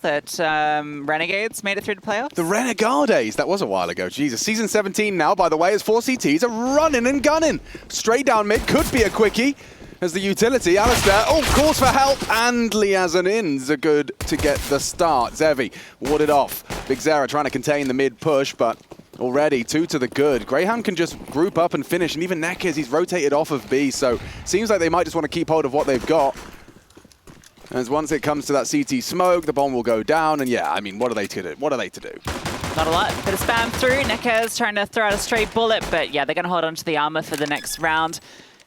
that Renegades made it through the playoffs? The Renegades, that was a while ago. Jesus, season 17 now, by the way, as 4 CTs are running and gunning. Straight down mid, could be a quickie. As the utility, Alistair, calls for help, and Liaz and Inns are good to get the start. Zevi warded off. Big Zera trying to contain the mid push, but already 2 to the good. Grayhound can just group up and finish, and even Nekez, he's rotated off of B, so seems like they might just want to keep hold of what they've got. As once it comes to that CT smoke, the bomb will go down, and yeah, I mean, what are they to do? What are they to do? Not a lot. Bit of spam through. Nekez trying to throw out a straight bullet, but yeah, they're going to hold on to the armor for the next round.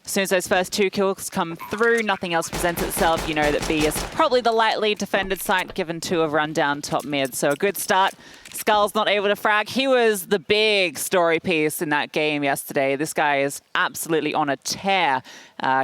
As soon as those first 2 kills come through, nothing else presents itself. You know that B is probably the lightly defended site, given 2 have run down top mid. So a good start. Skull's not able to frag. He was the big story piece in that game yesterday. This guy is absolutely on a tear.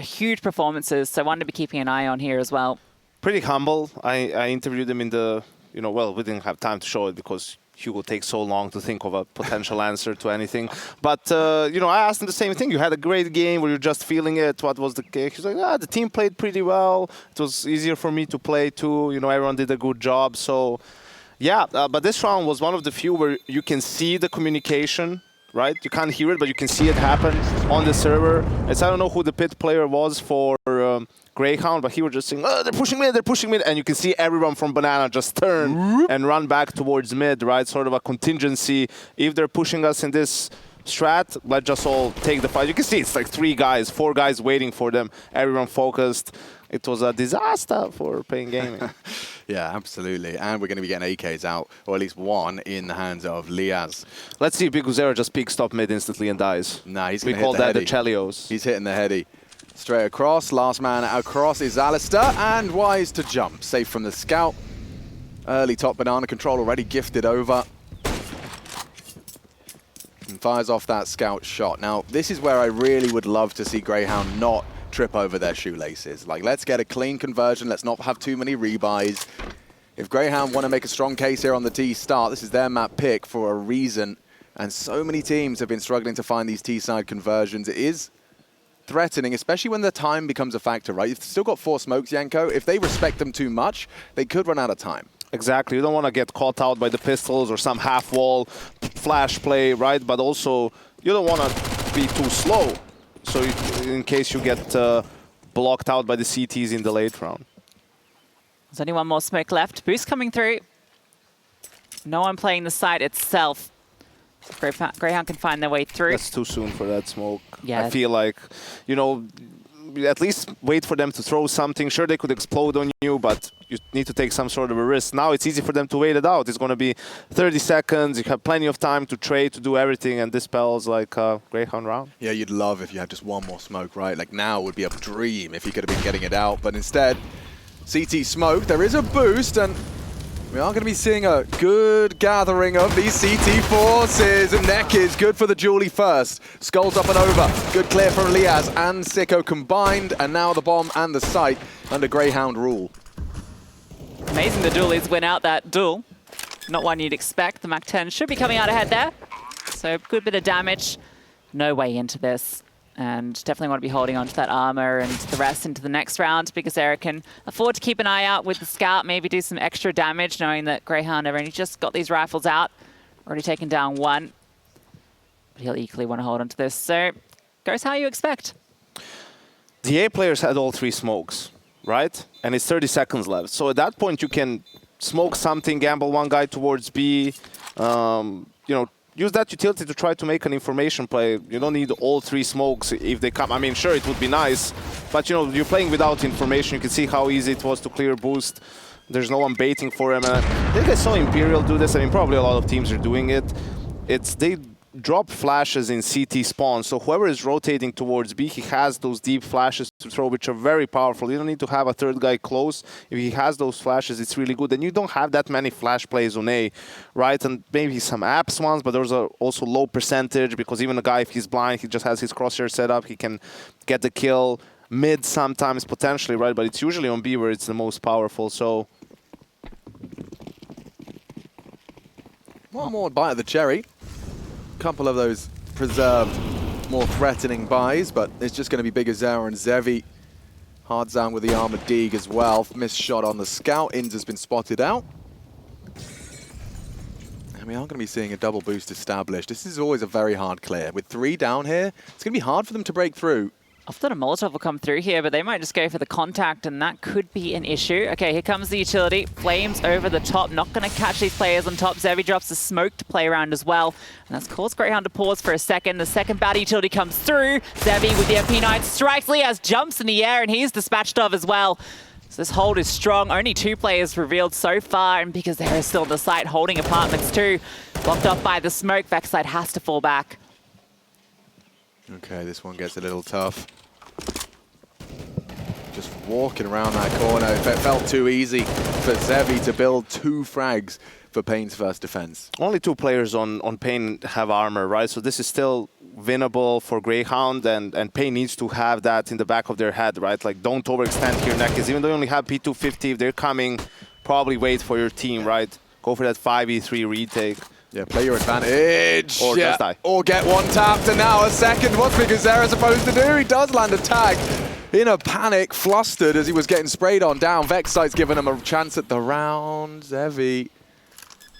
Huge performances, so one to be keeping an eye on here as well. Pretty humble. I interviewed him in the, well, we didn't have time to show it because Hugo takes so long to think of a potential answer to anything. But, I asked him the same thing. You had a great game. Were you just feeling it? What was the case? He's like, the team played pretty well. It was easier for me to play too. Everyone did a good job. So, yeah. But this round was one of the few where you can see the communication, right? You can't hear it, but you can see it happen on the server. I don't know who the pit player was for Grayhound, but he was just saying, they're pushing mid, and you can see everyone from Banana just turn and run back towards mid, right? Sort of a contingency. If they're pushing us in this strat, let's just all take the fight. You can see it's like 4 guys waiting for them, everyone focused. It was a disaster for paiN Gaming. Yeah, absolutely. And we're going to be getting AKs out, or at least one in the hands of Liaz. Let's see if Big Zera just peeks top mid instantly and dies. Nah, he's we call that the Chelios. He's hitting the heady. Straight across, last man across is Alistair, and wise to jump. Safe from the scout. Early top banana control already gifted over. And fires off that scout shot. Now, this is where I really would love to see Grayhound not trip over their shoelaces. Like, let's get a clean conversion. Let's not have too many rebuys. If Grayhound want to make a strong case here on the T start, this is their map pick for a reason. And so many teams have been struggling to find these T-side conversions. It is threatening, especially when the time becomes a factor, right? You've still got 4 smokes, Yanko. If they respect them too much, they could run out of time. Exactly. You don't want to get caught out by the pistols or some half-wall flash play, right? But also, you don't want to be too slow. So in case you get blocked out by the CTs in the late round. There's only one more smoke left. Boost coming through. No one playing the site itself. Grayhound can find their way through. That's too soon for that smoke. Yeah. I feel like, at least wait for them to throw something. Sure, they could explode on you, but you need to take some sort of a risk. Now it's easy for them to wait it out. It's going to be 30 seconds. You have plenty of time to trade, to do everything, and this spells like a Grayhound round. Yeah, you'd love if you had just one more smoke, right? Like now would be a dream if you could have been getting it out. But instead, CT smoke. There is a boost, and we are going to be seeing a good gathering of these CT forces. And Nekez good for the Julie first. Skulls up and over. Good clear from Liaz and Sico combined. And now the bomb and the site under Grayhound rule. Amazing the Dualies win out that duel. Not one you'd expect. The Mac-10 should be coming out ahead there. So good bit of damage. No way into this. And definitely want to be holding on to that armor and the rest into the next round, because Eric can afford to keep an eye out with the scout, maybe do some extra damage, knowing that Grayhound have only just got these rifles out. Already taken down one. But he'll equally want to hold on to this. So, goes how you expect. The A players had all 3 smokes, right? And it's 30 seconds left. So at that point, you can smoke something, gamble one guy towards B, use that utility to try to make an information play. You don't need all 3 smokes if they come. I mean, sure, it would be nice, but you're playing without information. You can see how easy it was to clear boost. There's no one baiting for him. I think I saw Imperial do this. I mean, probably a lot of teams are doing it. They drop flashes in CT spawn, so whoever is rotating towards B, he has those deep flashes to throw, which are very powerful. You don't need to have a third guy close. If he has those flashes, it's really good. And you don't have that many flash plays on A, right? And maybe some apps ones, but those are also low percentage, because even a guy, if he's blind, he just has his crosshair set up, he can get the kill mid sometimes, potentially, right? But it's usually on B where it's the most powerful, so... One more bite of the cherry. Couple of those preserved, more threatening buys, but it's just going to be Big Zera and Zevi. Hard down with the armored Deeg as well. Missed shot on the scout. Inns has been spotted out. And we are going to be seeing a double boost established. This is always a very hard clear. With 3 down here, it's going to be hard for them to break through. Often a Molotov will come through here, but they might just go for the contact, and that could be an issue. Okay, here comes the utility. Flames over the top. Not going to catch these players on top. Zevi drops a smoke to play around as well. And that's caused Grayhound to pause for a second. The second bad utility comes through. Zevi with the MP9 strikes. Liaz jumps in the air, and he's dispatched of as well. So this hold is strong. Only 2 players revealed so far, and because there is still the site holding apartments too. Blocked off by the smoke, Vexside has to fall back. Okay, this one gets a little tough. Just walking around that corner, it felt too easy for Zevi to build 2 frags for paiN's first defense. Only 2 players on paiN have armor, right? So this is still winnable for Grayhound, and paiN needs to have that in the back of their head, right? Like, don't overextend here, Nekis. Even though you only have P250, if they're coming, probably wait for your team, right? Go for that 5v3 retake. Yeah, play your advantage. Or just die. Or get one tapped, and now a second. What's Zera supposed to do? He does land a tag. In a panic, flustered as he was getting sprayed on down. Vexside's giving him a chance at the round. Zevi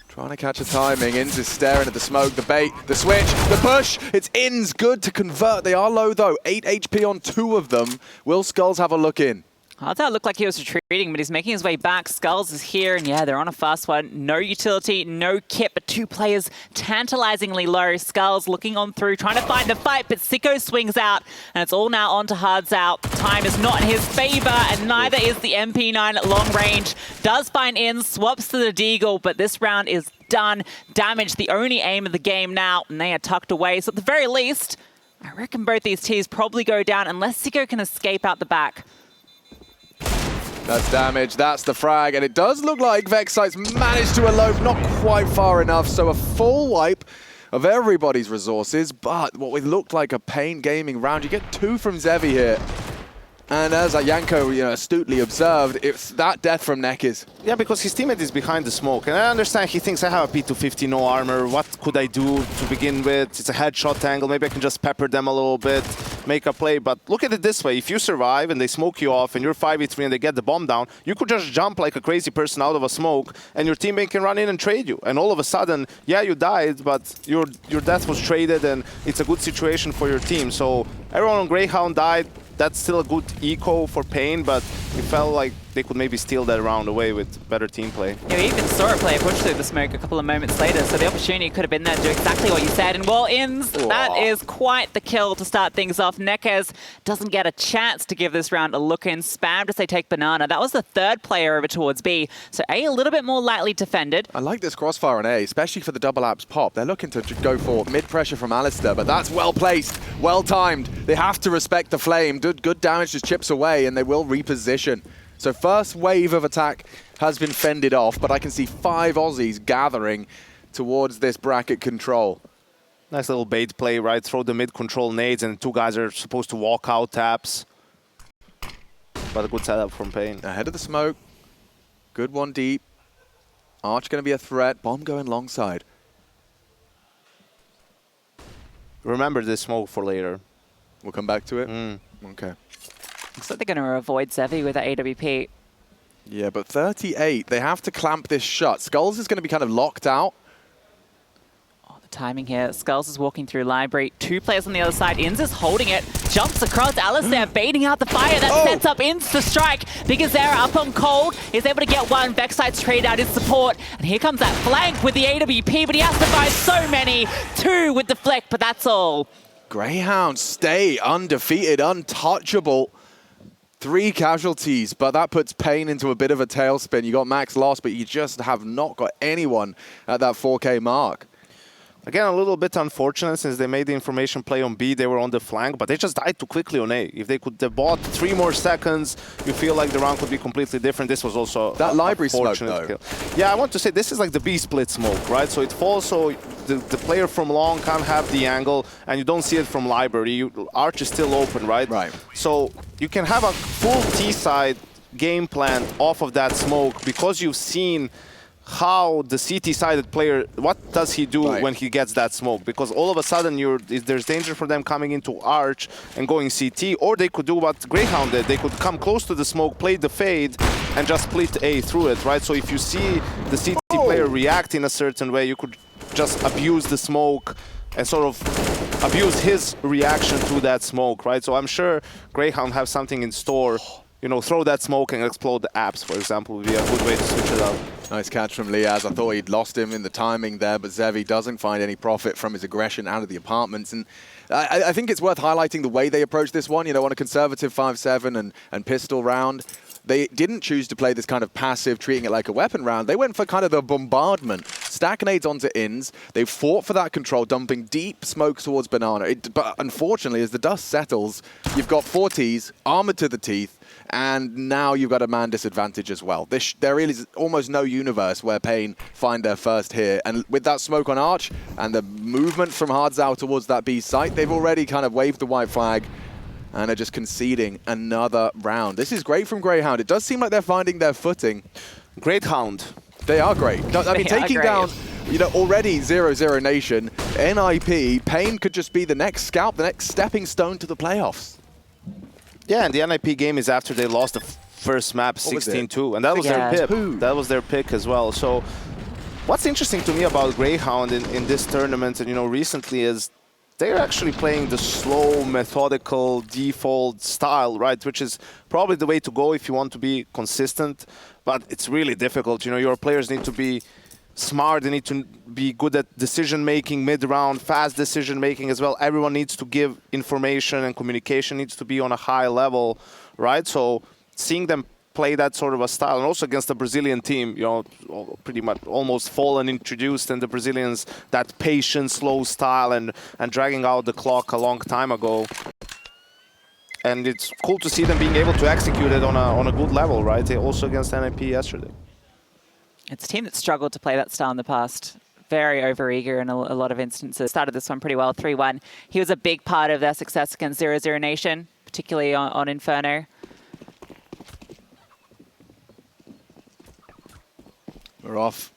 trying to catch a timing. Inns is staring at the smoke, the bait, the switch, the push. It's Inns, good to convert. They are low though, 8 HP on 2 of them. Will Skulls have a look in? I thought it looked like he was retreating, but he's making his way back. Skulls is here, and yeah, they're on a fast one. No utility, no kit, but 2 players tantalizingly low. Skulls looking on through, trying to find a fight, but Sico swings out, and it's all now on to Hards out. Time is not in his favor, and neither is the MP9 at long range. Does find in, swaps to the Deagle, but this round is done. Damage, the only aim of the game now, and they are tucked away. So at the very least, I reckon both these teams probably go down unless Sico can escape out the back. That's damage, that's the frag, and it does look like Vexside's managed to elope, not quite far enough, so a full wipe of everybody's resources, but what would look like a paiN gaming round. You get 2 from Zevi here. And as Yanko astutely observed, it's that death from Nekis. Yeah, because his teammate is behind the smoke. And I understand he thinks, I have a P250, no armor. What could I do to begin with? It's a headshot angle. Maybe I can just pepper them a little bit, make a play. But look at it this way. If you survive and they smoke you off and you're 5v3 and they get the bomb down, you could just jump like a crazy person out of a smoke and your teammate can run in and trade you. And all of a sudden, yeah, you died, but your death was traded and it's a good situation for your team. So everyone on Grayhound died. That's still a good eco for paiN, but it felt like they could maybe steal that round away with better team play. Yeah, we even saw a player push through the smoke a couple of moments later, so the opportunity could have been there to do exactly what you said. And well, Inns, that is quite the kill to start things off. Nekes doesn't get a chance to give this round a look in. Spammed as they take Banana. That was the 3rd player over towards B, so A, a little bit more lightly defended. I like this crossfire on A, especially for the double apps pop. They're looking to go for mid-pressure from Alistair, but that's well placed, well timed. They have to respect the flame. Good damage just chips away, and they will reposition. So first wave of attack has been fended off, but I can see 5 Aussies gathering towards this bracket control. Nice little bait play, right? Throw the mid-control nades, and 2 guys are supposed to walk out taps. But a good setup from paiN. Ahead of the smoke. Good one deep. Arch going to be a threat. Bomb going long side. Remember this smoke for later. We'll come back to it? Okay. Looks like they're going to avoid Zevi with that AWP. Yeah, but 38, they have to clamp this shut. Skulls is going to be kind of locked out. Oh, the timing here. Skulls is walking through library. 2 players on the other side. Inns is holding it. Jumps across. Alistair baiting out the fire. That sets up Inns to strike. Zera up on cold. Is able to get one. Vexside's trade out his support. And here comes that flank with the AWP, but he has to find so many. 2 with the flick, but that's all. Grayhound stay undefeated, untouchable. 3 casualties, but that puts paiN into a bit of a tailspin. You got Max lost, but you just have not got anyone at that 4K mark. Again, a little bit unfortunate since they made the information play on B. They were on the flank, but they just died too quickly on A. If they could have bought 3 more seconds, you feel like the round could be completely different. This was also that library smoke, though. kill. Yeah, I want to say this is like the B split smoke, right? So it falls so the player from long can't have the angle, and you don't see it from library. Arch is still open, right? Right. So you can have a full T-side game plan off of that smoke because you've seen how the CT-sided player, what does he do when he gets that smoke? Because all of a sudden there's danger for them coming into Arch and going CT, or they could do what Grayhound did. They could come close to the smoke, play the fade, and just split A through it, right? So if you see the CT player react in a certain way, you could just abuse the smoke and sort of abuse his reaction to that smoke, right? So I'm sure Grayhound have something in store. You know, throw that smoke and explode the apps, for example, would be a good way to switch it up. Nice catch from Liaz. I thought he'd lost him in the timing there, but Zevi doesn't find any profit from his aggression out of the apartments. And I think it's worth highlighting the way they approach this one. You know, on a conservative 5-7 and pistol round, they didn't choose to play this kind of passive, treating it like a weapon round. They went for kind of the bombardment. Stack nades onto ins. They fought for that control, dumping deep smoke towards Banana. But unfortunately, as the dust settles, you've got 4Ts, armored to the teeth, and now you've got a man disadvantage as well. There really is almost no universe where paiN find their first here. And with that smoke on Arch and the movement from Hardzao towards that B site, they've already kind of waved the white flag and are just conceding another round. This is great from Grayhound. It does seem like they're finding their footing. Grayhound. They are great. I mean, taking down, you know, already 0-0 Nation, NIP, paiN could just be the next scalp, the next stepping stone to the playoffs. Yeah, and the NIP game is after they lost the first map 16-2, and that was their pick. That was their pick as well. So what's interesting to me about Grayhound in this tournament and, you know, recently is they're actually playing the slow, methodical, default style, right? Which is probably the way to go if you want to be consistent, but it's really difficult. You know, your players need to be smart, they need to be good at decision-making mid-round, fast decision-making as well. Everyone needs to give information and communication needs to be on a high level, right? So seeing them play that sort of a style, and also against the Brazilian team, you know, pretty much almost fallen introduced, and the Brazilians, that patient, slow style and dragging out the clock a long time ago. And it's cool to see them being able to execute it on a good level, right? Also against NIP yesterday. It's a team that struggled to play that style in the past. Very overeager in a lot of instances. Started this one pretty well, 3-1. He was a big part of their success against 0-0 Nation, particularly on Inferno. We're off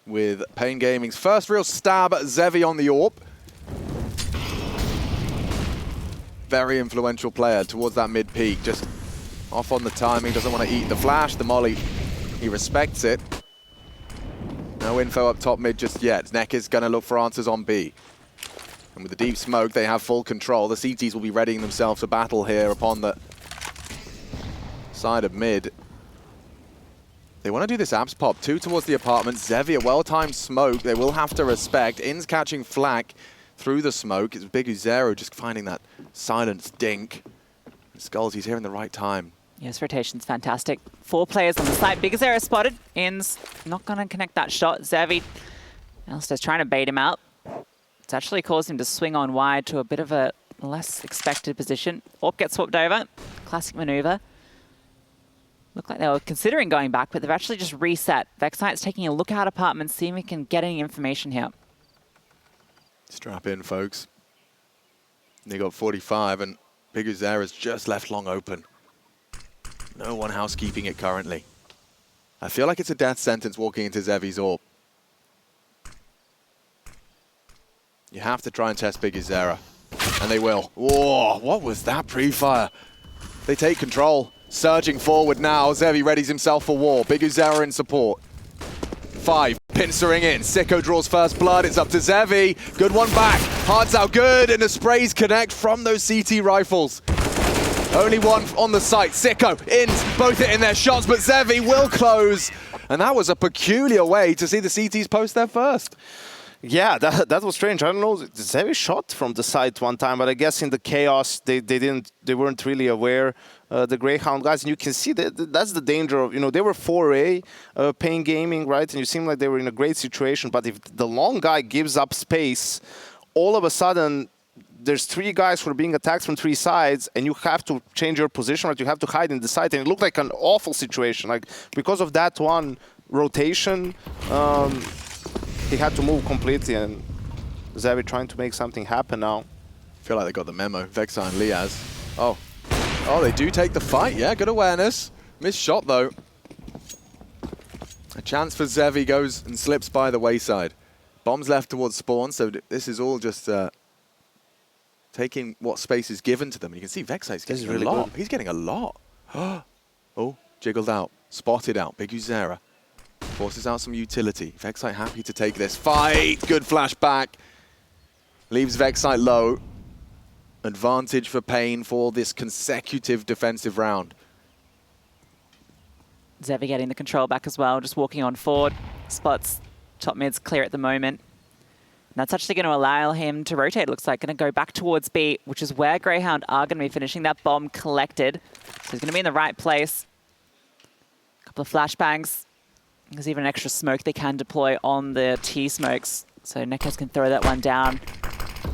with paiN Gaming's first real stab at Zevi on the AWP. Very influential player towards that mid-peak. Just off on the timing, doesn't want to eat the flash, the molly. He respects it. No info up top mid just yet. Neck is going to look for answers on B. And with the deep smoke, they have full control. The CTs will be readying themselves for battle here upon the side of mid. They want to do this apps pop, 2 towards the apartment. Zevi, a well-timed smoke. They will have to respect. In's catching flak through the smoke. It's Big Uzero just finding that silenced dink. And Skulls, he's here in the right time. Yes, rotation's fantastic. 4 players on the site. Big Uzero spotted. In's not going to connect that shot. Zevi, Alistair's trying to bait him out. It's actually caused him to swing on wide to a bit of a less expected position. AWP gets swapped over. Classic maneuver. Looked like they were considering going back, but they've actually just reset. Vexite's taking a look out apartment, seeing if we can get any information here. Strap in, folks. They got 45, and Big Uzero's just left long open. No one housekeeping it currently. I feel like it's a death sentence walking into Zevi's AWP. You have to try and test Big Uzero, and they will. Whoa, what was that pre-fire? They take control. Surging forward now, Zevi readies himself for war. Big Uzero in support. 5, pincering in. Sico draws first blood, it's up to Zevi. Good one back, Hardzao good, and the sprays connect from those CT rifles. Only one on the site, Sico, Ins, both hitting their shots, but Zevi will close. And that was a peculiar way to see the CTs post their first. Yeah, that was strange. I don't know, Zevi shot from the side one time, but I guess in the chaos they weren't really aware. The Grayhound guys, and you can see that's the danger of, you know, they were 4A paiN Gaming, right? And you seem like they were in a great situation, but if the long guy gives up space, all of a sudden there's 3 guys who are being attacked from 3 sides, and you have to change your position, right? You have to hide in the side, and it looked like an awful situation. Like, because of that one rotation, he had to move completely, and Zevi trying to make something happen now. I feel like they got the memo. Vexite and Liaz. Oh, they do take the fight. Yeah, good awareness. Missed shot, though. A chance for Zevi goes and slips by the wayside. Bombs left towards spawn, so this is all just taking what space is given to them. And you can see Vexite's getting a lot. He's getting a lot. Oh, jiggled out. Spotted out. Big Uzero. Forces out some utility. Vexite happy to take this fight. Good flashback. Leaves Vexite low. Advantage for paiN for this consecutive defensive round. Zevi getting the control back as well, just walking on forward. Spots top mid's clear at the moment. And that's actually going to allow him to rotate, it looks like. Going to go back towards B, which is where Grayhound are going to be finishing that bomb collected. So he's going to be in the right place. A couple of flashbangs. There's even an extra smoke they can deploy on the T-smokes. So Nekez can throw that one down.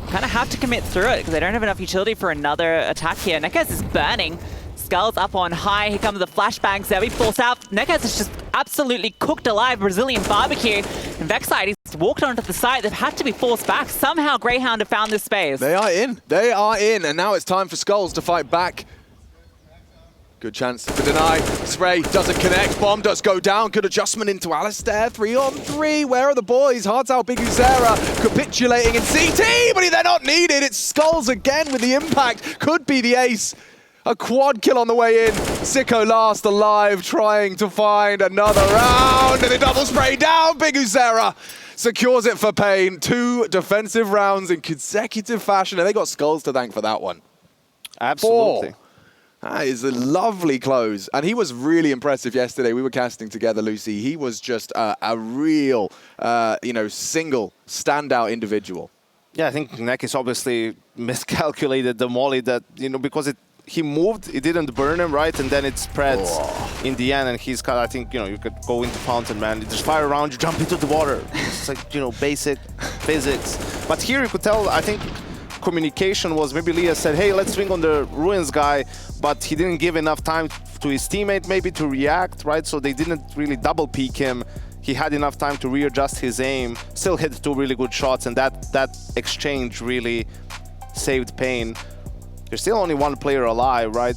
Kind of have to commit through it because they don't have enough utility for another attack here. Nekez is burning. Skulls up on high. Here comes the flashbangs. Zevi falls out. Nekez is just absolutely cooked alive. Brazilian barbecue. And Vexite, he's walked onto the side. They've had to be forced back. Somehow Grayhound have found this space. They are in. They are in. And now it's time for Skulls to fight back. Good chance to deny. Spray doesn't connect. Bomb does go down. Good adjustment into Alistair. 3-on-3. Where are the boys? Hearts out. Big Uzera capitulating in CT, but they're not needed. It's Skulls again with the impact. Could be the ace. A quad kill on the way in. Sico last alive, trying to find another round. And a double spray down. Big Uzera secures it for paiN. 2 defensive rounds in consecutive fashion. And they got Skulls to thank for that one. Absolutely. 4. That is a lovely close. And he was really impressive yesterday. We were casting together, Lucy. He was just a real, single standout individual. Yeah, I think Nekez obviously miscalculated the molly that, because he moved, it didn't burn him, right? And then it spreads in the end. And he's got, I think, you could go into Fountain, man. You just fire around, you jump into the water. It's like, basic physics. But here you could tell, I think, communication was, maybe Leah said, hey, let's swing on the Ruins guy, but he didn't give enough time to his teammate maybe to react, right? So they didn't really double peek him. He had enough time to readjust his aim, still hit 2 really good shots, and that exchange really saved paiN. There's still only 1 player alive, right?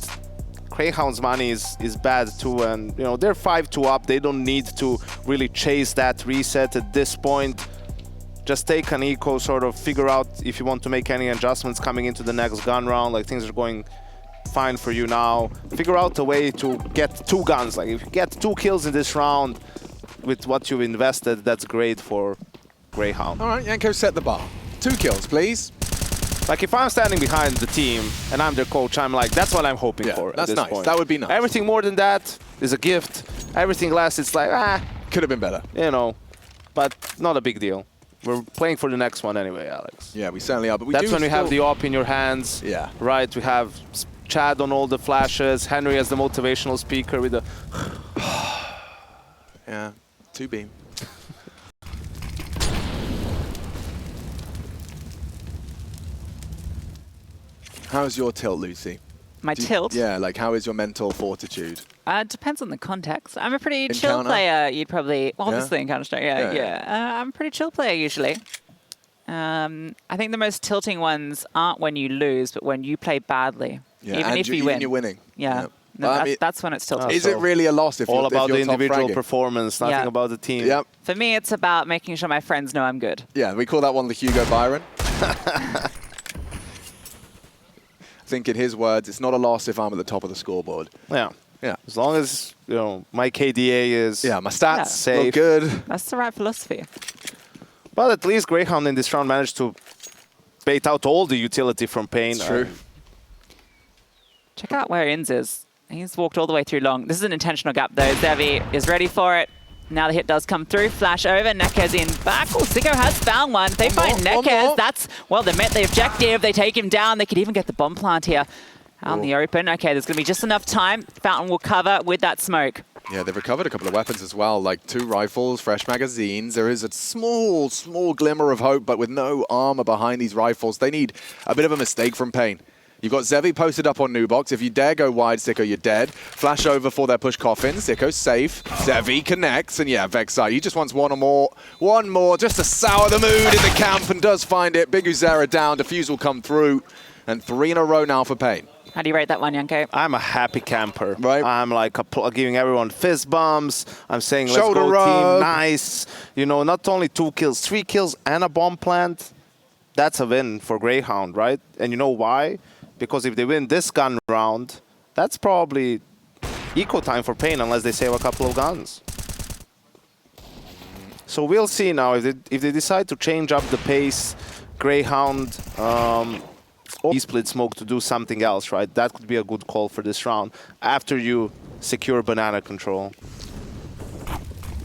Grayhound's money is bad too, and they're 5-2 up. They don't need to really chase that reset at this point. Just take an eco, sort of figure out if you want to make any adjustments coming into the next gun round. Like, things are going fine for you now. Figure out a way to get 2 guns. Like, if you get 2 kills in this round with what you've invested, that's great for Grayhound. All right, Yanko, set the bar. 2 kills, please. Like, if I'm standing behind the team and I'm their coach, I'm like, that's what I'm hoping for at that's this nice. point. That would be nice. Everything more than that is a gift. Everything less, it's like, could have been better. But not a big deal. We're playing for the next one anyway, Alex. Yeah, we certainly are. But that's when we have the op in your hands. Yeah. Right, we have Chad on all the flashes, Henry as the motivational speaker with the... yeah, 2 beam. How's your tilt, Lucy? My tilt? Yeah, like how is your mental fortitude? Depends on the context. I'm a pretty chill player. You'd probably, obviously in Counter-Strike, I'm a pretty chill player usually. I think the most tilting ones aren't when you lose, but when you play badly. Yeah, even if you win. You're winning. Yeah. No, that's when it's tilting. Is it really a loss if all you're about if the you're individual performance, nothing about the team? Yep. For me, it's about making sure my friends know I'm good. Yeah, we call that one the Hugo Byron. I think in his words, it's not a loss if I'm at the top of the scoreboard. Yeah. Yeah. As long as, my KDA is my stats safe. look good. That's the right philosophy. But at least Grayhound in this round managed to bait out all the utility from paiN. It's true. Check out where Inz is. He's walked all the way through long. This is an intentional gap though. Zevi is ready for it. Now the hit does come through. Flash over. Nekez in back. Oh, Sico has found one. They find Nekez. That's, well, they met the objective. They take him down. They could even get the bomb plant here out in the open. Okay, there's going to be just enough time. Fountain will cover with that smoke. Yeah, they've recovered a couple of weapons as well, like 2 rifles, fresh magazines. There is a small glimmer of hope, but with no armor behind these rifles, they need a bit of a mistake from paiN. You've got Zevi posted up on Nubox. If you dare go wide, Sico, you're dead. Flash over for their push coffin. Sico's safe. Zevi connects. And yeah, Vexite, he just wants one more, just to sour the mood in the camp, and does find it. Big Uzera down. Defuse will come through. And 3 in a row now for paiN. How do you rate that one, Yanko? I'm a happy camper. Right. I'm like giving everyone fist bumps. I'm saying, let's Shoulder go rub. team, nice. Not only 2 kills, 3 kills and a bomb plant. That's a win for Grayhound, right? And you know why? Because if they win this gun round, that's probably eco time for paiN unless they save a couple of guns. So we'll see now if they decide to change up the pace, Grayhound, or split smoke to do something else, right? That could be a good call for this round after you secure banana control.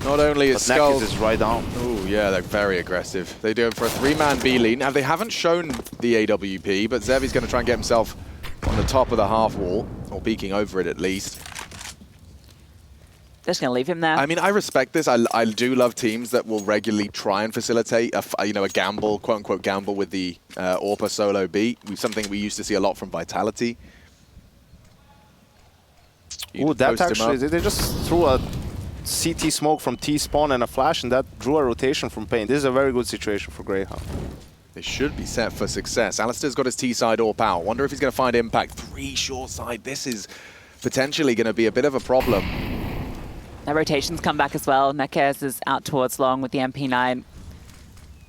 Not only is Skulls is right down. Oh yeah, they're very aggressive. They do it for a 3-man B lead. Now they haven't shown the AWP, but Zevi's going to try and get himself on the top of the half wall, or peeking over it at least. They're just going to leave him there. I mean, I respect this. I do love teams that will regularly try and facilitate a gamble, quote-unquote gamble with the AWP solo B. Something we used to see a lot from Vitality. Ooh, that actually, they just threw a CT smoke from T-spawn and a flash, and that drew a rotation from paiN. This is a very good situation for Grayhound. They should be set for success. Alistair's got his T-side AWP out. Wonder if he's going to find impact. 3 short side. This is potentially going to be a bit of a problem. Their rotations come back as well. Nekez is out towards long with the MP9.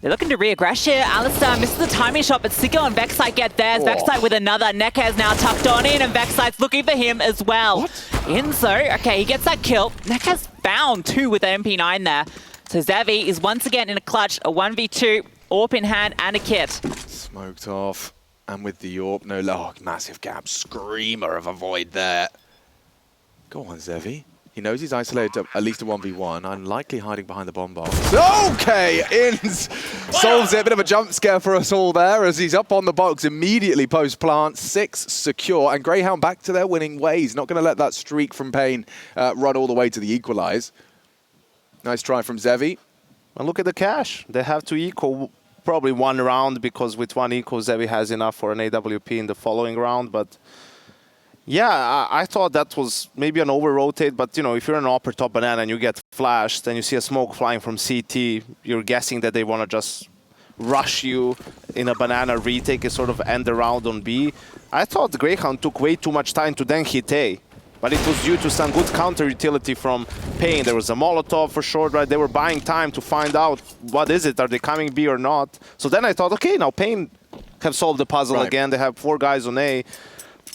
They're looking to re-aggress here. Alistair misses the timing shot, but Sico and Vexite get theirs. Vexite with another. Nekez now tucked on in, and Vexite's looking for him as well. Inzo, okay, he gets that kill. Nekez found 2 with the MP9 there. So Zevi is once again in a clutch, a 1v2, AWP in hand, and a kit. Smoked off, and with the AWP, no luck. Massive gap, screamer of a void there. Go on, Zevi. He knows he's isolated to at least a 1v1, unlikely hiding behind the bomb box. Okay, Inns solves it. A bit of a jump scare for us all there as he's up on the box immediately post-plant. 6 secure, and Grayhound back to their winning ways. Not going to let that streak from paiN run all the way to the equalize. Nice try from Zevi. And look at the cash. They have to eco probably 1 round, because with 1 eco, Zevi has enough for an AWP in the following round, but... Yeah, I thought that was maybe an over-rotate, but, you know, if you're an upper top banana and you get flashed and you see a smoke flying from CT, you're guessing that they want to just rush you in a banana retake and sort of end the round on B. I thought the Grayhound took way too much time to then hit A, but it was due to some good counter utility from paiN. There was a Molotov for short, right? They were buying time to find out what is it, are they coming B or not? So then I thought, okay, now paiN have solved the puzzle again. They have 4 guys on A.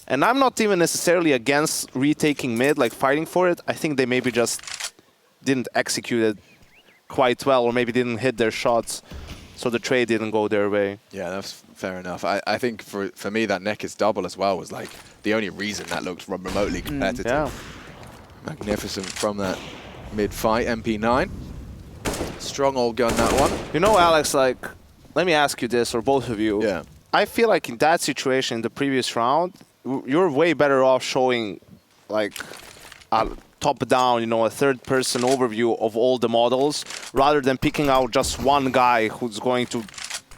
And I'm not even necessarily against retaking mid, like fighting for it. I think they maybe just didn't execute it quite well, or maybe didn't hit their shots, so the trade didn't go their way. Yeah, that's fair enough. I think for me, that Nekez double as well was like the only reason that looked remotely competitive. Yeah. Magnificent from that mid-fight, MP9. Strong old gun, that one. You know, Alex, like, let me ask you this, or both of you. Yeah. I feel like in that situation, in the previous round, you're way better off showing like a top-down, you know, a third-person overview of all the models, rather than picking out just one guy who's going to,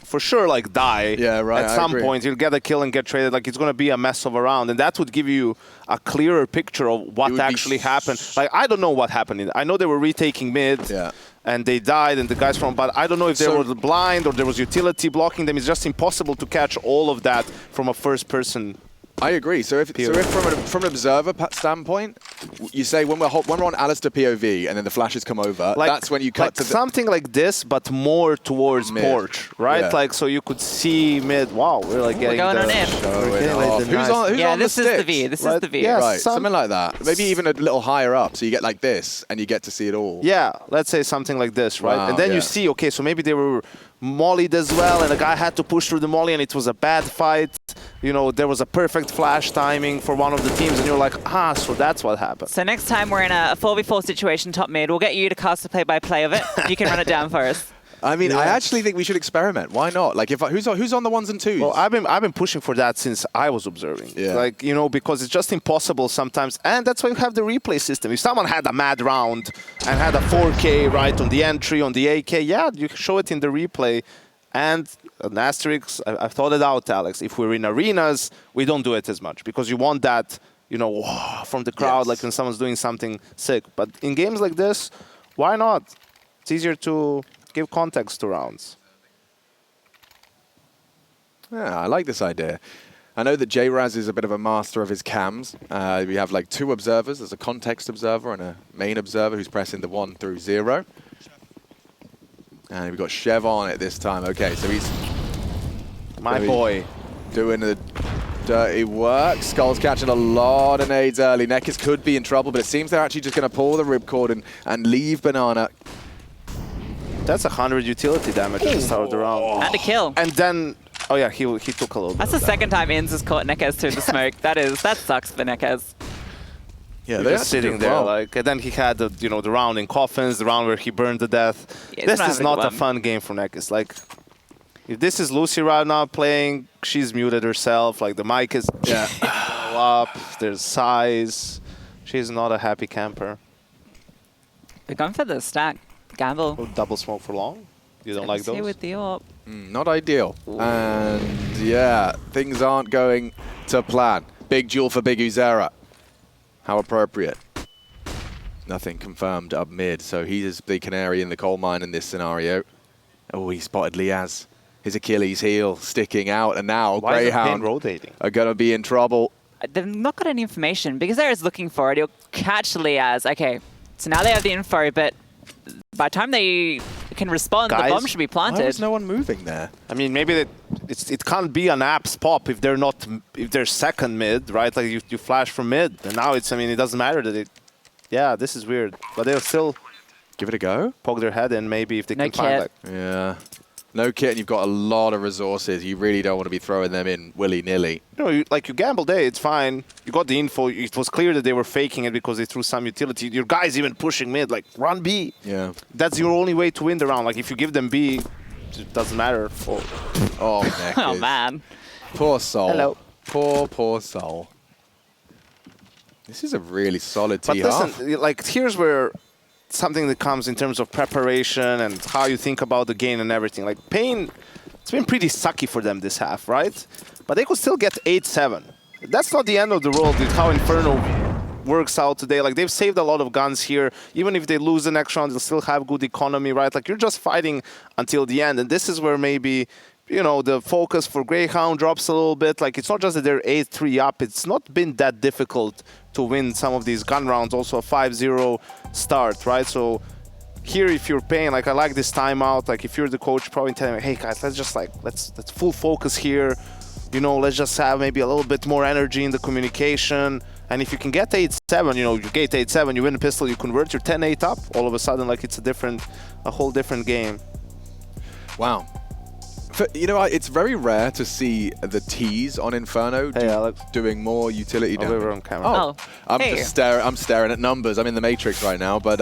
for sure, like die. Yeah, right. At some point, he'll get a kill and get traded. Like, it's going to be a mess of a round, and that would give you a clearer picture of what actually happened. Like, I don't know what happened. I know they were retaking mid. Yeah. And they died, and the guys from, but I don't know if they were blind or there was utility blocking them. It's just impossible to catch all of that from a first-person. I agree. So if from an observer standpoint, you say when we're on Alistair POV and then the flashes come over, like, that's when you cut to something like this, but more towards mid. Porch, right? Yeah. Like, so you could see mid. Wow, we're like getting going on in. Who's on this the is the V. This is the V. Yeah, right, something like that. Maybe even a little higher up, so you get like this, and you get to see it all. Yeah, let's say something like this, right? Wow, and then you see, okay, so maybe they were mollied as well, and the guy had to push through the molly, and it was a bad fight. You know, there was a perfect flash timing for one of the teams, and you're like, so that's what happened. So next time we're in a 4v4 situation, top mid, we'll get you to cast the play-by-play of it. You can run it down for us. I mean, I actually think we should experiment. Why not? Like, who's on the 1s and 2s? Well, I've been pushing for that since I was observing. Yeah. Like, you know, because it's just impossible sometimes, and that's why you have the replay system. If someone had a mad round and had a 4K right on the entry, on the AK, yeah, you show it in the replay. And an asterisk, I've thought it out, Alex. If we're in arenas, we don't do it as much because you want that, you know, from the crowd, like when someone's doing something sick. But in games like this, why not? It's easier to give context to rounds. Yeah, I like this idea. I know that J-Raz is a bit of a master of his cams. We have like 2 observers. There's a context observer and a main observer who's pressing the 1 through 0. And we've got Chev on it this time. Okay, so he's... My boy. Doing the dirty work. Skull's catching a lot of nades early. Nekez could be in trouble, but it seems they're actually just going to pull the ripcord and leave Banana That's 100 utility damage at the start of the round. And a kill. And then, oh yeah, he took a little That's bit the second time Inns has caught Nekez through the smoke. That sucks for Nekez. Yeah, they're just sitting there, like, and then he had the, you know, the round in coffins, the round where he burned to death. Yeah, this is not a fun game for Nekez. Like, if this is Lucy right now playing, she's muted herself. Like, the mic is up. There's size. She's not a happy camper. They're going for the stack. Gamble. Oh, double smoke for long. You don't like those? With the AWP. Not ideal. And yeah, things aren't going to plan. Big duel for Big Uzera. How appropriate. Nothing confirmed up mid, so he is the canary in the coal mine in this scenario. Oh, he spotted Liaz. His Achilles heel sticking out, and now Grayhound are going to be in trouble. They've not got any information. Because Uzera's looking for it. He'll catch Liaz. Okay, so now they have the info, but by the time they can respond, guys, the bomb should be planted. Why was no one moving there? I mean, maybe it can't be an app's pop if they're second mid, right? Like you flash from mid, and now it's, I mean, it doesn't matter that it. Yeah, this is weird, but they'll still give it a go. Poke their head in, maybe if they can find like. Yeah. No kit, and you've got a lot of resources. You really don't want to be throwing them in willy-nilly. You know, you gambled, hey, it's fine. You got the info. It was clear that they were faking it because they threw some utility. Your guy's even pushing mid, like, run B. Yeah. That's your only way to win the round. Like, if you give them B, it doesn't matter. Oh, oh, man. Poor soul. Hello. Poor soul. This is a really solid But T-half. listen, like, here's where something that comes in terms of preparation and how you think about the game and everything. Like, paiN, it's been pretty sucky for them this half, right? But they could still get 8-7. That's not the end of the world with how Inferno works out today. Like, they've saved a lot of guns here. Even if they lose the next round, they'll still have good economy, right? Like, you're just fighting until the end. And this is where maybe, you know, the focus for Grayhound drops a little bit. Like, it's not just that they're 8-3 up. It's not been that difficult to win some of these gun rounds. Also a 5-0 start, right? So here, if you're paiN, like, I like this timeout. Like, if you're the coach, probably telling me, hey guys, let's just like let's full focus here. You know, let's just have maybe a little bit more energy in the communication. And if you can get 8-7, you know, you get 8-7, you win a pistol, you convert your 10-8 up. All of a sudden, like, it's a whole different game. Wow. You know, it's very rare to see the T's on Inferno doing more utility damage. Over on camera. I'm staring at numbers. I'm in the Matrix right now, but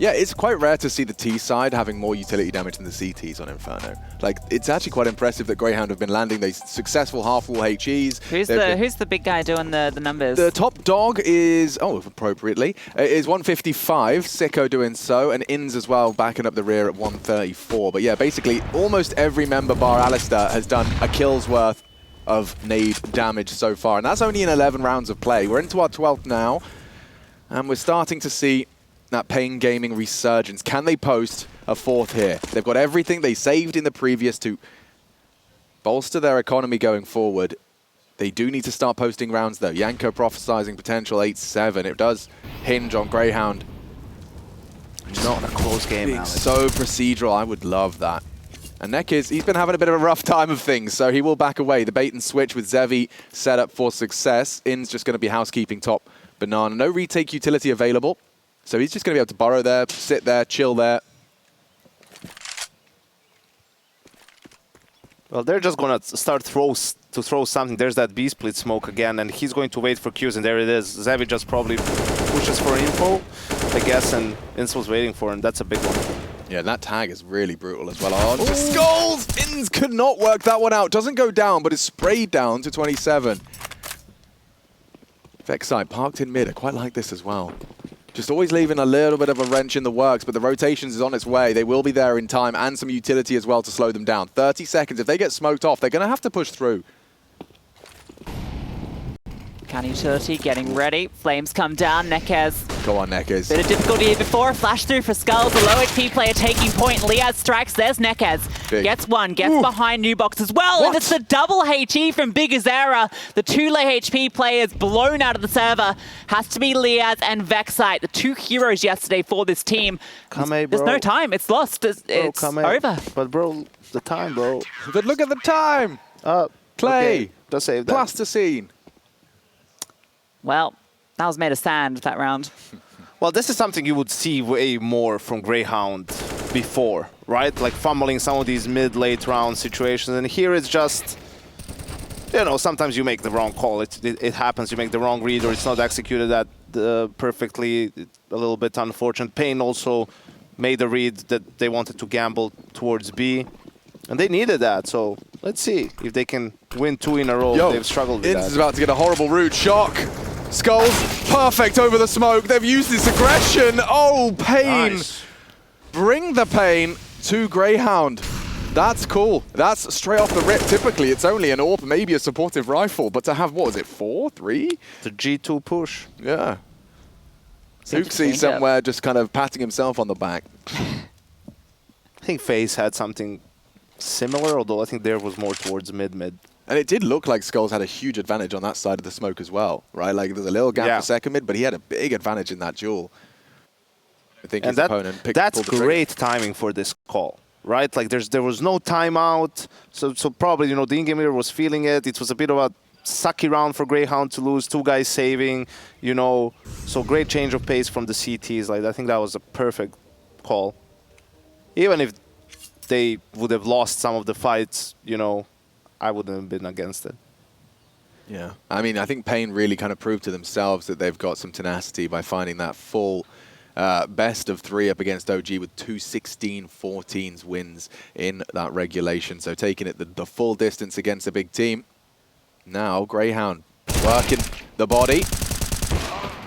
yeah, it's quite rare to see the T side having more utility damage than the CTs on Inferno. Like, it's actually quite impressive that Grayhound have been landing these successful half-wall HEs. Who's the big guy doing the numbers? The top dog is, appropriately, is 155. Sico doing so, and Inns as well backing up the rear at 134. But yeah, basically almost every member bar Alistair has done a kill's worth of nade damage so far, and that's only in 11 rounds of play. We're into our 12th now, and we're starting to see that paiN Gaming resurgence. Can they post a fourth here? They've got everything they saved in the previous to bolster their economy going forward. They do need to start posting rounds, though. Yanko prophesizing potential 8-7. It does hinge on Grayhound. Not a close game, Alex. So procedural. I would love that. And Nekez, he's been having a bit of a rough time of things, so he will back away. The bait and switch with Zevi set up for success. In's just going to be housekeeping top banana. No retake utility available, so he's just going to be able to burrow there, sit there, chill there. Well, they're just going to start to throw something. There's that B-split smoke again, and he's going to wait for Qs, and there it is. Zevi just probably pushes for info, I guess, and Inns was waiting for him. That's a big one. Yeah, that tag is really brutal as well. Oh, just skulls! Inns could not work that one out. Doesn't go down, but is sprayed down to 27. Vexite parked in mid. I quite like this as well. Just always leaving a little bit of a wrench in the works, but the rotations is on its way. They will be there in time, and some utility as well to slow them down. 30 seconds. If they get smoked off, they're going to have to push through. Can utility getting ready. Flames come down. Nekez. Go on, Nekez. Bit of difficulty here before. Flash through for Skulls. The low HP player taking point. Liaz strikes. There's Nekez. Big. Gets one. Gets behind Nubox as well. What? And it's the double HE from Big Uzera. The two low HP players blown out of the server. Has to be Liaz and Vexite. The two heroes yesterday for this team. There's no time. It's lost. It's over. But bro, the time, bro. But look at the time. Clay. Okay. Just save that. Plasticine. Well, that was made of sand that round. Well, this is something you would see way more from Grayhound before, right? Like fumbling some of these mid-late round situations. And here it's just, you know, sometimes you make the wrong call. It happens. You make the wrong read or it's not executed that perfectly. It's a little bit unfortunate. paiN also made a read that they wanted to gamble towards B. And they needed that, so let's see if they can win 2 in a row. They've struggled with that. is about to get a horrible root. Shock. Skulls, perfect over the smoke. They've used this aggression. Oh, paiN. Nice. Bring the paiN to Grayhound. That's cool. That's straight off the rip. Typically, it's only an AWP, maybe a supportive rifle. But to have, what was it, 4, 3? The G2 push. Yeah. Uxie somewhere just kind of patting himself on the back. I think FaZe had something similar, although I think there was more towards mid-mid. And it did look like Skulls had a huge advantage on that side of the smoke as well, right? Like there's a little gap for second mid, but he had a big advantage in that duel. I think his opponent picked that's great timing for this call, right? Like there was no timeout, so probably, you know, the in-game leader was feeling it. It was a bit of a sucky round for Grayhound to lose, 2 guys saving, you know. So great change of pace from the CTs. Like I think that was a perfect call. Even if they would have lost some of the fights, you know, I wouldn't have been against it. Yeah. I mean, I think paiN really kind of proved to themselves that they've got some tenacity by finding that full best of 3 up against OG with 2 16-14s wins in that regulation. So taking it the full distance against a big team. Now Grayhound working the body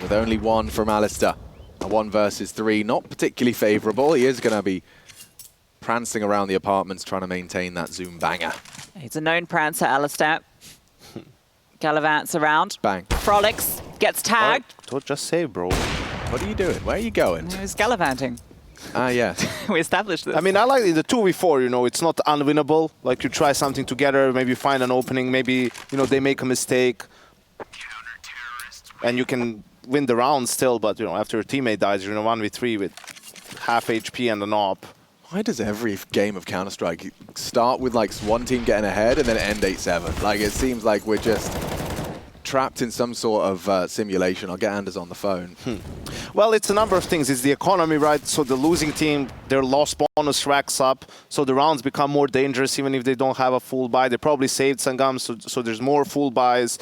with only 1 from Alistair. A 1 versus 3, not particularly favorable. He is going to be prancing around the apartments trying to maintain that zoom banger. He's a known prancer, Alistair. Gallivants around. Bang. Frolics, gets tagged. Don't just say, bro. What are you doing? Where are you going? He's gallivanting. Ah, yes. We established this. I mean, I like the 2v4, you know, it's not unwinnable. Like you try something together, maybe you find an opening, maybe, you know, they make a mistake. And you can win the round still, but, you know, after your teammate dies, you're in a 1v3 with half HP and an AWP. Why does every game of Counter-Strike start with like one team getting ahead and then end 8-7? Like it seems like we're just trapped in some sort of simulation. I'll get Anders on the phone. Well, it's a number of things. It's the economy, right? So the losing team, their loss bonus racks up, so the rounds become more dangerous even if they don't have a full buy. They probably saved some guns, so there's more full buys.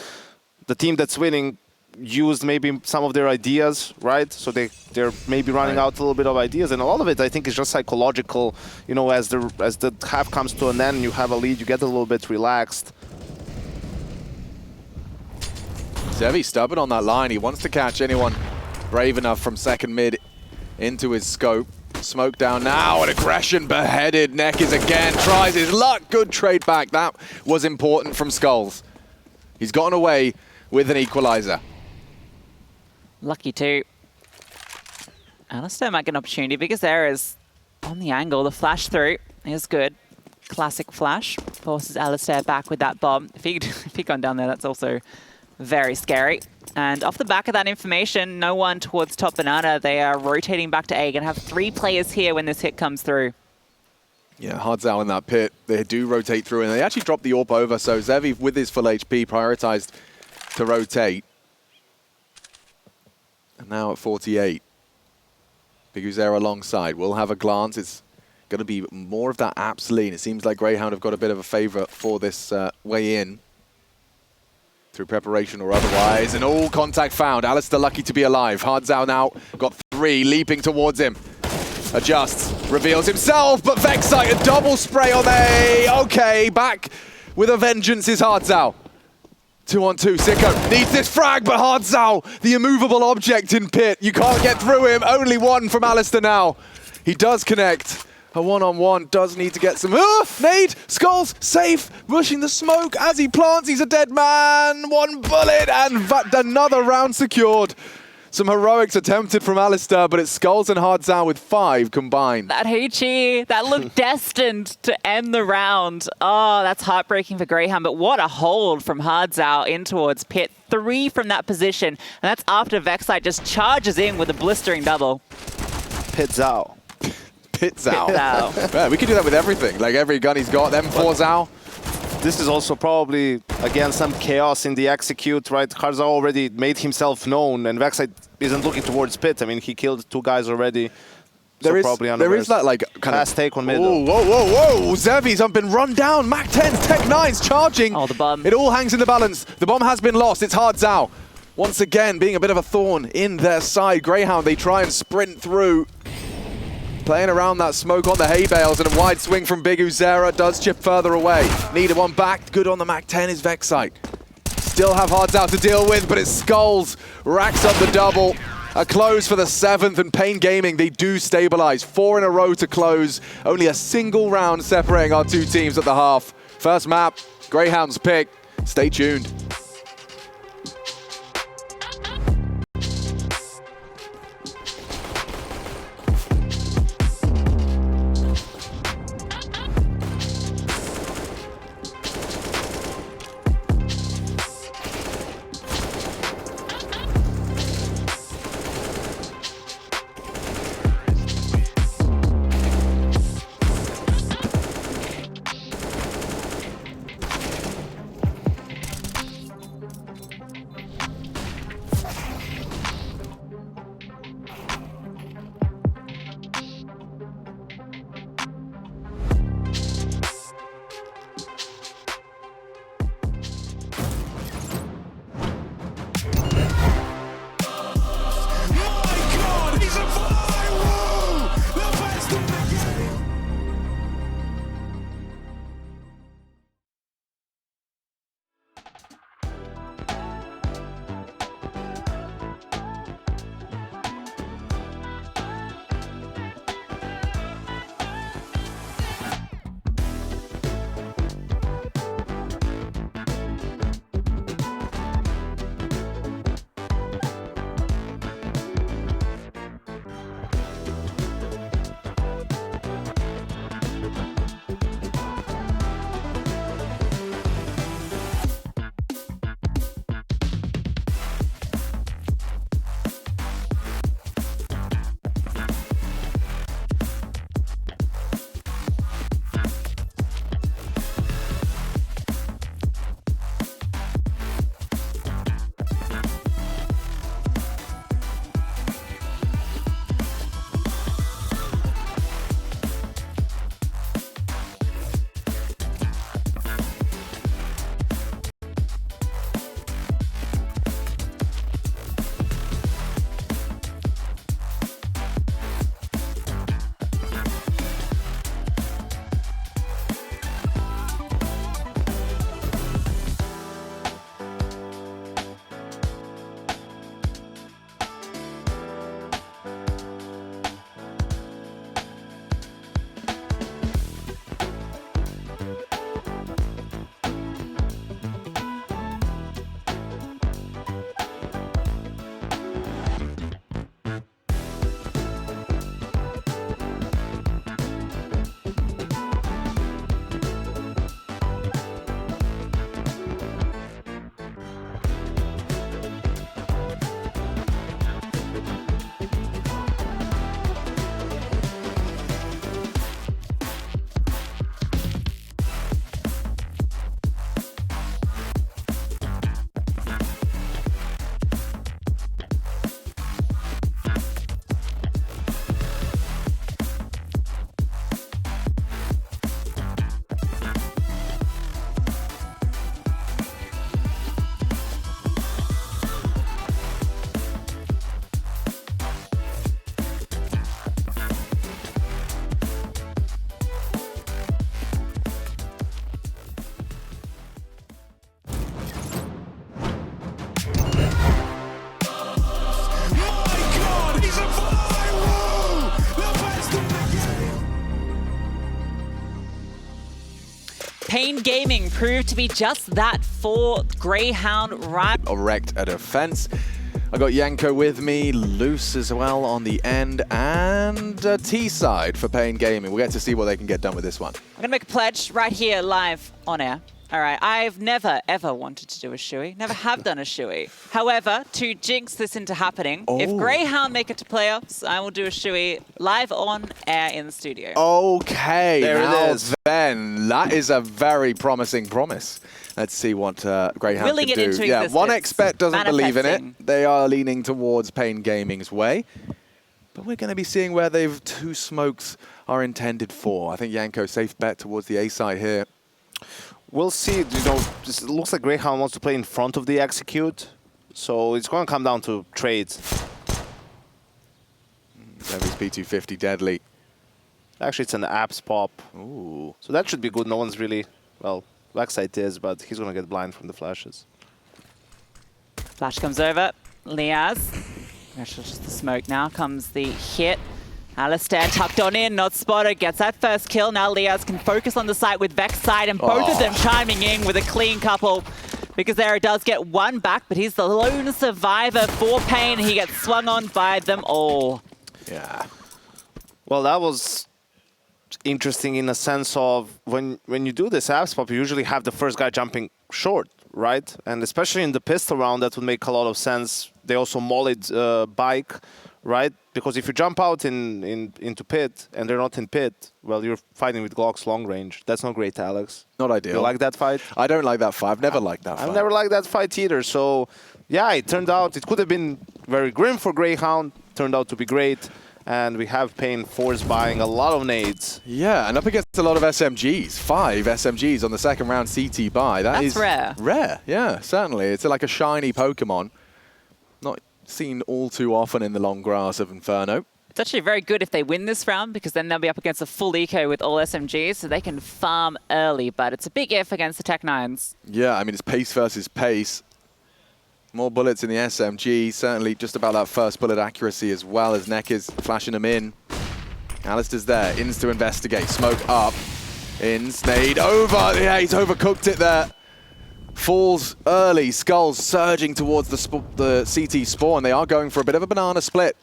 The team that's winning used maybe some of their ideas, right? So they're maybe running out a little bit of ideas, and a lot of it I think is just psychological. You know, as the half comes to an end, and you have a lead, you get a little bit relaxed. Zevi stubborn on that line. He wants to catch anyone brave enough from second mid into his scope. Smoke down now, and aggression beheaded. Neckis again tries his luck. Good trade back. That was important from Skulls. He's gotten away with an equalizer. Lucky too. Alistair might get an opportunity because there is on the angle. The flash through is good. Classic flash. Forces Alistair back with that bomb. If he'd gone down there, that's also very scary. And off the back of that information, no one towards top banana. They are rotating back to A. Gonna have 3 players here when this hit comes through. Yeah, Hardzao in that pit. They do rotate through, and they actually drop the AWP over. So Zevi, with his full HP, prioritized to rotate. And now at 48. Biguzera alongside. We'll have a glance. It's going to be more of that Absoline. It seems like Grayhound have got a bit of a favor for this way in. Through preparation or otherwise. And all contact found. Alistair lucky to be alive. Hardzao now got 3 leaping towards him. Adjusts. Reveals himself. But Vexite, a double spray on A. Okay, back with a vengeance is Hardzao. 2-on-2, Sico needs this frag, but Hardzao, the immovable object in pit. You can't get through him. Only 1 from Alistair now. He does connect. A 1-on-1 does need to get some... nade! Skulls, safe, rushing the smoke as he plants. He's a dead man. 1 bullet and another round secured. Some heroics attempted from Alistair, but it's Skulls and Hardzao with 5 combined. That Hoochie, that looked destined to end the round. Oh, that's heartbreaking for Grayhound, but what a hold from Hardzao in towards pit. 3 from that position, and that's after Vexite just charges in with a blistering double. Pitzao. Pitzao. Yeah, we could do that with everything. Like every gun he's got, them 4 Zao. This is also probably, again, some chaos in the execute, right? Hardzao already made himself known, and Vexite isn't looking towards pit. I mean, he killed 2 guys already. There is probably that like kind fast of take on mid. Whoa, whoa! Zevi's been run down. Mac 10s, Tech 9s charging. Oh, the bomb. It all hangs in the balance. The bomb has been lost. It's Hard Zhao. Once again, being a bit of a thorn in their side. Grayhound, they try and sprint through. Playing around that smoke on the hay bales, and a wide swing from Big Uzera does chip further away. Needed one back. Good on the Mac 10 is Vexite. Still have Hard Zhao to deal with, but it's Skulls. Racks up the double. A close for the 7th, and paiN Gaming, they do stabilize. 4 in a row to close. Only a single round separating our two teams at the half. First map, Grayhound's pick. Stay tuned. paiN Gaming proved to be just that for Grayhound right. Erect a defense. I got Yanko with me, Loose as well on the end, and T side for paiN Gaming. We'll get to see what they can get done with this one. I'm going to make a pledge right here live on air. All right, I've never, ever wanted to do a shoey. Never have done a shoey. However, to jinx this into happening, if Grayhound make it to playoffs, I will do a shoey live on air in the studio. Okay, there now it is. Then that is a very promising promise. Let's see what Grayhound Willing can it do. into Yeah, existence. 1xBet doesn't believe in it. Manifesting. They are leaning towards paiN Gaming's way. But we're going to be seeing where they've 2 smokes are intended for. I think Yanko, safe bet towards the A side here. We'll see. You know, it looks like Grayhound wants to play in front of the execute. So it's going to come down to trades. Levy's P250 deadly. Actually, it's an apps pop. Ooh. So that should be good. No one's really, well, backside is, but he's going to get blind from the flashes. Flash comes over. Liaz. Actually, just the smoke now. Comes the hit. Alistair tucked on in, not spotted, gets that first kill. Now Liaz can focus on the site with Vex side, and both of them chiming in with a clean couple. Because there does get one back, but he's the lone survivor for paiN. He gets swung on by them all. Yeah. Well, that was interesting in a sense of when you do this apps pop, you usually have the first guy jumping short, right? And especially in the pistol round, that would make a lot of sense. They also mollied bike, right? Because if you jump out into pit and they're not in pit, well, you're fighting with Glocks long range. That's not great, Alex. Not ideal. You like that fight? I don't like that fight. I've never liked that fight. I've never liked that fight either. So, yeah, it turned out it could have been very grim for Grayhound. Turned out to be great. And we have paiN force buying a lot of nades. Yeah, and up against a lot of SMGs. 5 SMGs on the second round CT buy. That's rare. Rare, yeah, certainly. It's like a shiny Pokemon. Not seen all too often in the long grass of Inferno. It's actually very good if they win this round, because then they'll be up against a full eco with all SMGs, so they can farm early. But it's a big if against the Tech-9s. Yeah, I mean, it's pace versus pace. More bullets in the SMG, certainly just about that first bullet accuracy as well as Neck is flashing them in. Alistair's there, Ins to investigate, smoke up. Ins, nade over, yeah, he's overcooked it there. Falls early, Skulls surging towards the CT spawn. They are going for a bit of a banana split.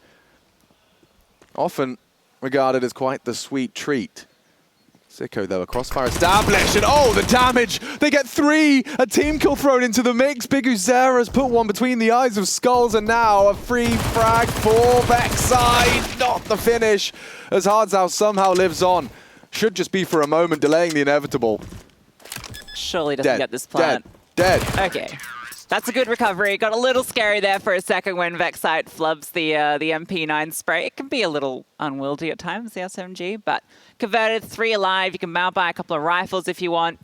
Often regarded as quite the sweet treat. Sico, though, a crossfire established, and oh, the damage! They get 3! A team kill thrown into the mix. Big Uzera has put one between the eyes of Skulls, and now a free frag for Backside. Not the finish, as Hardzao somehow lives on. Should just be for a moment, delaying the inevitable. Surely doesn't get this plant. Dead. Okay. That's a good recovery. Got a little scary there for a second when Vexite flubs the MP9 spray. It can be a little unwieldy at times, the SMG, but converted, 3 alive. You can mount by a couple of rifles if you want.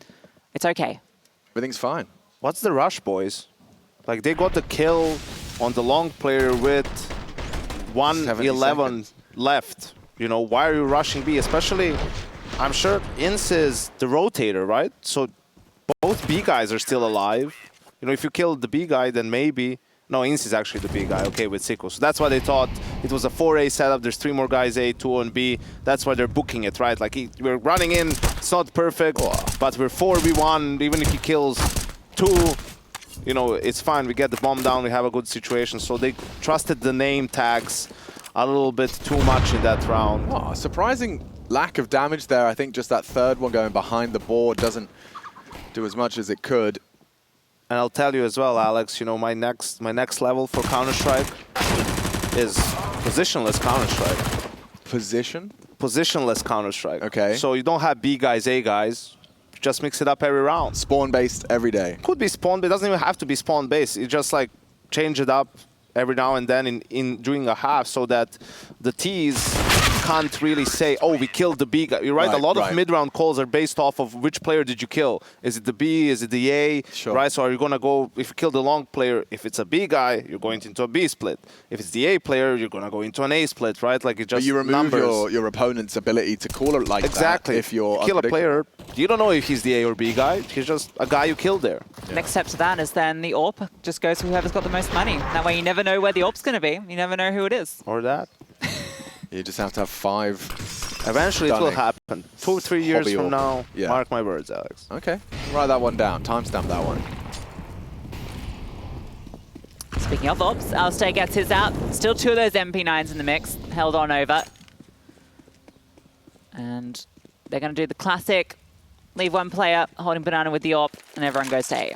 It's okay. Everything's fine. What's the rush, boys? Like, they got the kill on the long player with 1:11 left. You know, why are you rushing B? Especially, I'm sure Ins is the rotator, right? So both B guys are still alive. You know, if you kill the B guy, then maybe... No, Ins is actually the B guy, okay, with Sico. So that's why they thought it was a 4A setup. There's 3 more guys, A, 2 on B. That's why they're booking it, right? Like, we're running in. It's not perfect, but we're 4v1. Even if he kills 2, you know, it's fine. We get the bomb down. We have a good situation. So they trusted the name tags a little bit too much in that round. Oh, surprising lack of damage there. I think just that third one going behind the board doesn't do as much as it could. And I'll tell you as well, Alex, you know, my next level for Counter-Strike is positionless Counter-Strike. Position? Positionless Counter-Strike. Okay. So you don't have B guys, A guys. Just mix it up every round. Spawn-based every day. Could be spawn, but it doesn't even have to be spawn-based. You just like change it up every now and then in doing a half so that the T's can't really say, oh, we killed the B guy. You're right, a lot of mid-round calls are based off of which player did you kill. Is it the B? Is it the A? Sure. Right, so are you going to go, if you kill the long player, if it's a B guy, you're going into a B split. If it's the A player, you're going to go into an A split, right? Like it just but you remove your opponent's ability to call it like exactly. that if you're kill a player, you don't know if he's the A or B guy. He's just a guy you killed there. Yeah. Next step to that is then the AWP just goes to whoever's got the most money. That way you never know where the AWP's going to be. You never know who it is. Or that. You just have to have 5. Eventually it will happen. 2 or 3 years from now. Yeah. Mark my words, Alex. Okay. Write that one down. Timestamp that one. Speaking of AWPs, Alistair gets his out. Still 2 of those MP9s in the mix. Held on over. And they're going to do the classic. Leave one player holding banana with the AWP, and everyone goes to A.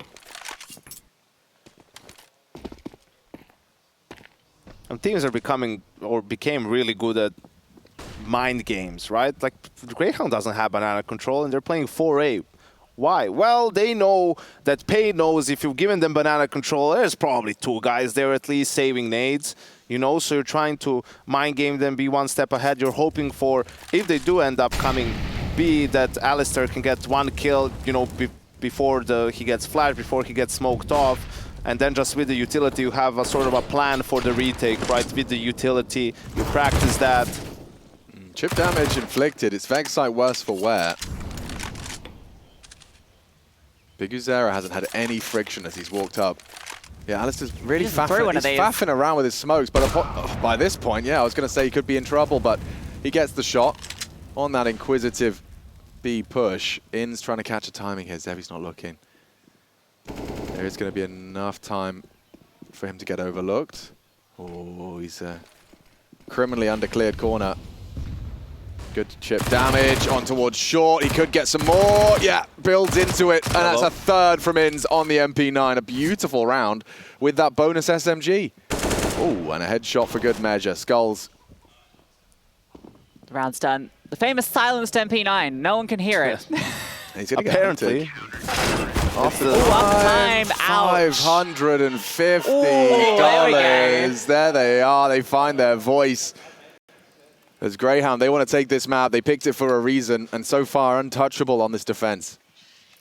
And teams are became really good at mind games, right? Like, Grayhound doesn't have banana control, and they're playing 4A. Why? Well, they know that paiN knows if you've given them banana control, there's probably 2 guys there at least saving nades. you know, so you're trying to mind game them, be one step ahead. You're hoping for, if they do end up coming B, that Alistair can get one kill, you know, before he gets flashed, before he gets smoked off. And then just with the utility, you have a sort of a plan for the retake, right? With the utility, you practice that. Chip damage inflicted. It's Vexite worse for wear. Biguzera hasn't had any friction as he's walked up. Yeah, Alistair's really faffing around with his smokes, but by this point, yeah, I was going to say he could be in trouble, but he gets the shot on that inquisitive B push. In's trying to catch a timing here. Zevi's not looking. There is going to be enough time for him to get overlooked. Oh, he's criminally undercleared corner. Good chip damage on towards short. He could get some more. Yeah, builds into it. And that's a third from Inns on the MP9. A beautiful round with that bonus SMG. Oh, and a headshot for good measure. Skulls. The round's done. The famous silenced MP9. No one can hear it. He's gonna apparently. After the time out. $550. There they are. They find their voice. As Grayhound, they want to take this map. They picked it for a reason, and so far untouchable on this defense.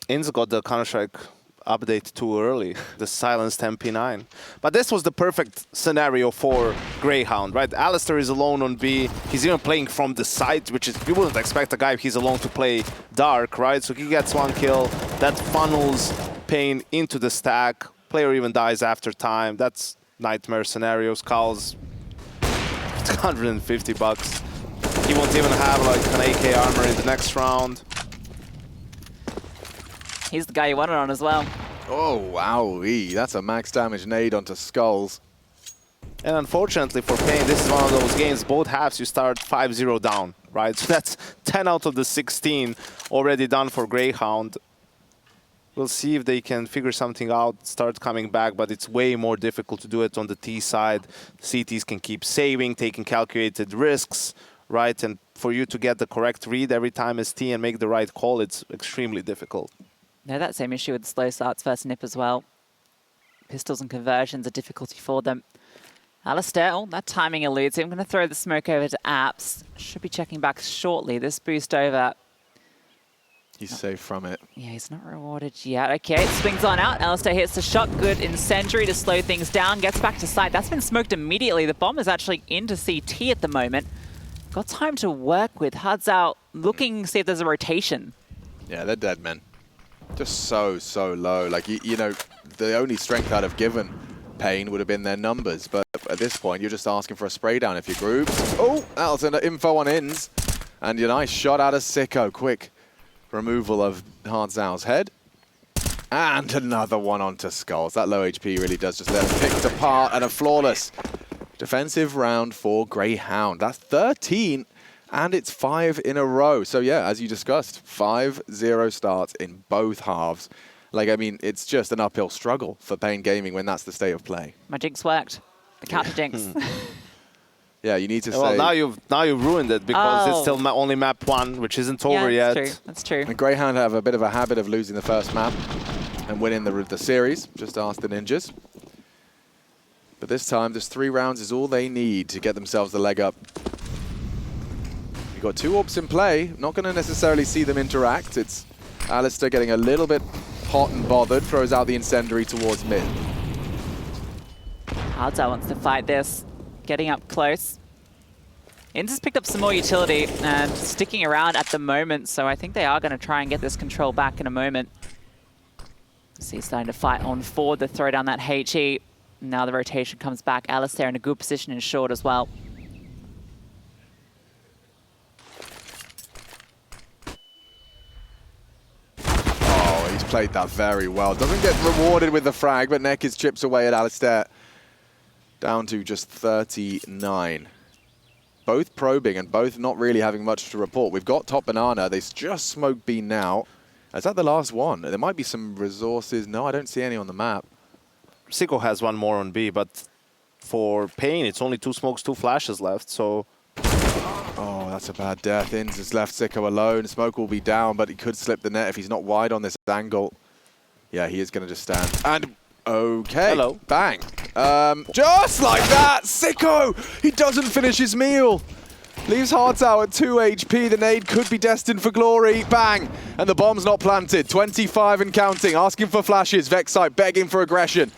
Inns got the Counter-Strike update too early, the silenced MP9. But this was the perfect scenario for Grayhound, right? Alistair is alone on B. He's even playing from the side, which is, you wouldn't expect a guy if he's alone to play dark, right? So he gets one kill. That funnels paiN into the stack. Player even dies after time. That's nightmare scenario. Skulls, it's $150. He won't even have like an AK armor in the next round. He's the guy you wanted on as well. Oh, wowee. That's a max damage nade onto Skulls. And unfortunately for paiN, this is one of those games, both halves you start 5-0 down, right? So that's 10 out of the 16 already done for Grayhound. We'll see if they can figure something out, start coming back, but it's way more difficult to do it on the T side. CTs can keep saving, taking calculated risks, right? And for you to get the correct read every time as T and make the right call, it's extremely difficult. They had that same issue with slow starts first nip as well. Pistols and conversions are difficulty for them. Alistair, oh, that timing eludes him. I'm going to throw the smoke over to Apps. Should be checking back shortly. This boost over. He's safe from it. Yeah, he's not rewarded yet. Okay, it swings on out. Alistair hits the shot. Good incendiary to slow things down. Gets back to site. That's been smoked immediately. The bomb is actually into CT at the moment. Got time to work with. HUD's out, looking to see if there's a rotation. Yeah, they're dead men. Just so low. Like, you know, the only strength I'd have given paiN would have been their numbers. But at this point, you're just asking for a spray down if you're grouped. Oh, that'll send info on Inns. And a nice shot out of Sico. Quick removal of Hardzau's head. And another one onto Skulls. That low HP really does just let us picked apart, and a flawless defensive round for Grayhound. That's 13, and it's 5 in a row. So yeah, as you discussed, 5-0 starts in both halves. Like, I mean, it's just an uphill struggle for paiN Gaming when that's the state of play. My jinx worked. The counter jinx. Yeah, you need to say... Well, now you've ruined it because it's still only map 1, which isn't over yet. True. That's true. And Grayhound have a bit of a habit of losing the first map and winning the series. Just ask the Ninjas. But this time, just 3 rounds is all they need to get themselves the leg up. You've got 2 orbs in play. Not going to necessarily see them interact. It's Alistair getting a little bit hot and bothered. Throws out the incendiary towards mid. Hardzau wants to fight this. Getting up close. Inns has picked up some more utility and sticking around at the moment, so I think they are going to try and get this control back in a moment. See, he's starting to fight on forward to throw down that HE. Now the rotation comes back. Alistair in a good position in short as well. Oh, he's played that very well. Doesn't get rewarded with the frag, but Nekis chips away at Alistair. Down to just 39. Both probing and both not really having much to report. We've got top banana. They just smoked B now. Is that the last one? There might be some resources. No, I don't see any on the map. Sico has one more on B, but for paiN, it's only 2 smokes, 2 flashes left, so... Oh, that's a bad death. Inns has left Sico alone. Smoke will be down, but he could slip the net if he's not wide on this angle. Yeah, he is going to just stand. And, okay. Hello. Bang. Just like that, Sico! He doesn't finish his meal. Leaves Hartow at 2 HP. The nade could be destined for glory. Bang! And the bomb's not planted. 25 and counting. Asking for flashes. Vexite begging for aggression.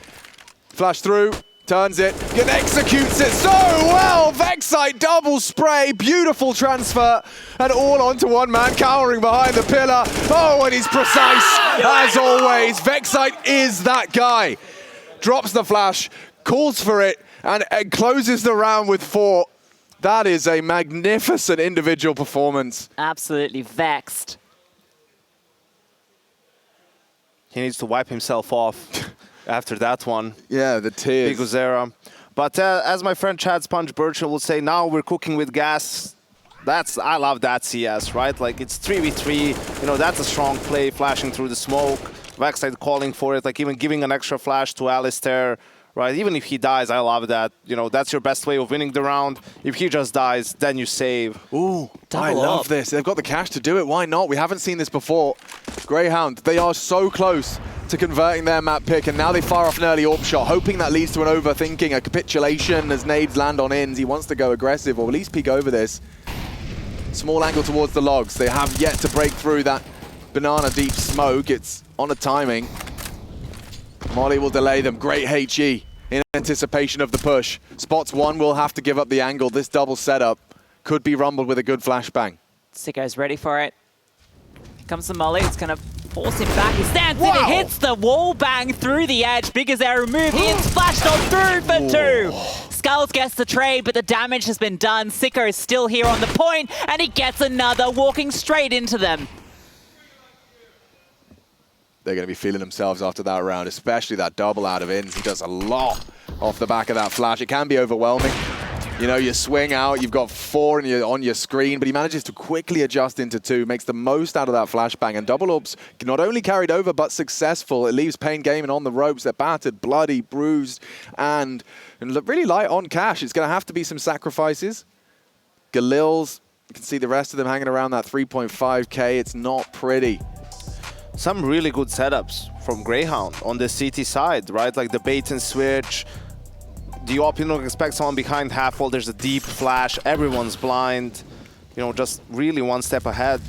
Flash through. Turns it. And executes it so well! Vexite double spray. Beautiful transfer. And all onto one man cowering behind the pillar. Oh, and he's precise as always. Vexite is that guy. Drops the flash. Calls for it. And closes the round with 4. That is a magnificent individual performance. Absolutely vexed. He needs to wipe himself off after that one. Yeah, the tears. Bigozera. But as my friend Chad Sponge Birchall would say, now we're cooking with gas. I love that CS, right? Like, it's 3v3. You know, that's a strong play, flashing through the smoke. Vexite calling for it, like even giving an extra flash to Alistair. Right, even if he dies, I love that. You know, that's your best way of winning the round. If he just dies, then you save. Ooh, I love this. They've got the cash to do it. Why not? We haven't seen this before. Grayhound, they are so close to converting their map pick, and now they fire off an early AWP shot, hoping that leads to an overthinking, a capitulation as nades land on ins. He wants to go aggressive, or at least peek over this. Small angle towards the logs. They have yet to break through that banana deep smoke. It's on a timing. Molly will delay them. Great HE in anticipation of the push. Spots one will have to give up the angle. This double setup could be rumbled with a good flashbang. Sico's ready for it. Here comes the molly. It's going to force him back. He stands in. It hits the wall bang through the edge. Bigozera removed. It's flashed on through for 2. Skulls gets the trade, but the damage has been done. Sico is still here on the point, and he gets another, walking straight into them. They're going to be feeling themselves after that round, especially that double out of ins. He does a lot off the back of that flash. It can be overwhelming. You know, you swing out, you've got 4 on your screen, but he manages to quickly adjust into 2, makes the most out of that flashbang, and double AWPs not only carried over, but successful. It leaves paiN gaming on the ropes. They're battered, bloody, bruised, and really light on cash. It's going to have to be some sacrifices. Galil's, you can see the rest of them hanging around that 3.5k. It's not pretty. Some really good setups from Grayhound on the CT side, right? Like the bait and switch. The AWP, you don't expect someone behind half wall. There's a deep flash. Everyone's blind. You know, just really one step ahead.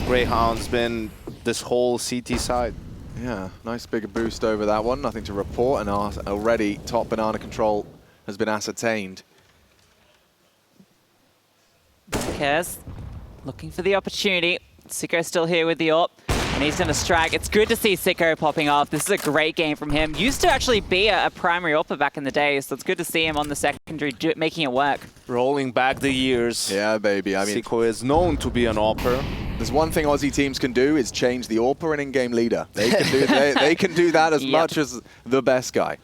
Grayhound's been this whole CT side. Yeah, nice big boost over that one. Nothing to report, and already top banana control has been ascertained. Cares. Looking for the opportunity. Sico still here with the AWP. And he's going to strike. It's good to see Sico popping off. This is a great game from him. Used to actually be a primary AWPer back in the day, so it's good to see him on the secondary making it work. Rolling back the years. Yeah, baby. I mean, Sico is known to be an AWPer. There's one thing Aussie teams can do is change the AWPer and in-game leader. They can do, they can do that as much as the best guy.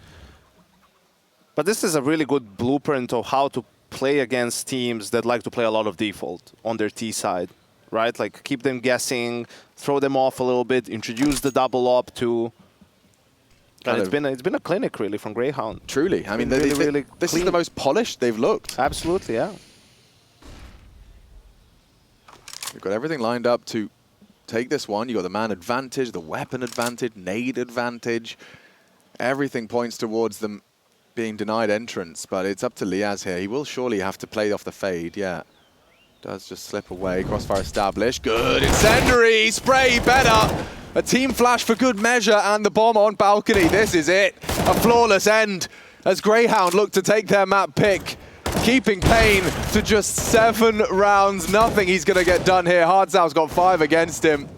But this is a really good blueprint of how to play against teams that like to play a lot of default on their T side. Right, like keep them guessing, throw them off a little bit, introduce the double AWP to. And it's been a clinic really from Grayhound. Truly, I mean, really this clean. is the most polished they've looked. Absolutely, yeah. They've got everything lined up to take this one. You got the man advantage, the weapon advantage, nade advantage. Everything points towards them being denied entrance, but it's up to Liaz here. He will surely have to play off the fade, yeah. Does just slip away. Crossfire established. Good. Incendiary. Spray better. A team flash for good measure, and the bomb on balcony. This is it. A flawless end as Grayhound look to take their map pick. Keeping paiN to just 7 rounds. Nothing he's going to get done here. Hardzow's got 5 against him.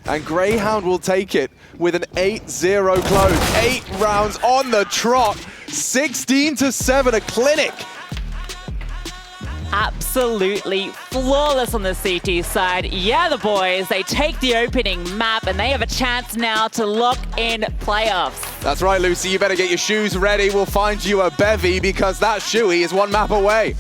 And Grayhound will take it with an 8-0 close. 8 rounds on the trot. 16-7, a clinic. Absolutely flawless on the CT side. Yeah, the boys, they take the opening map and they have a chance now to lock in playoffs. That's right, Lucy. You better get your shoes ready. We'll find you a bevy because that shoey is 1 map away.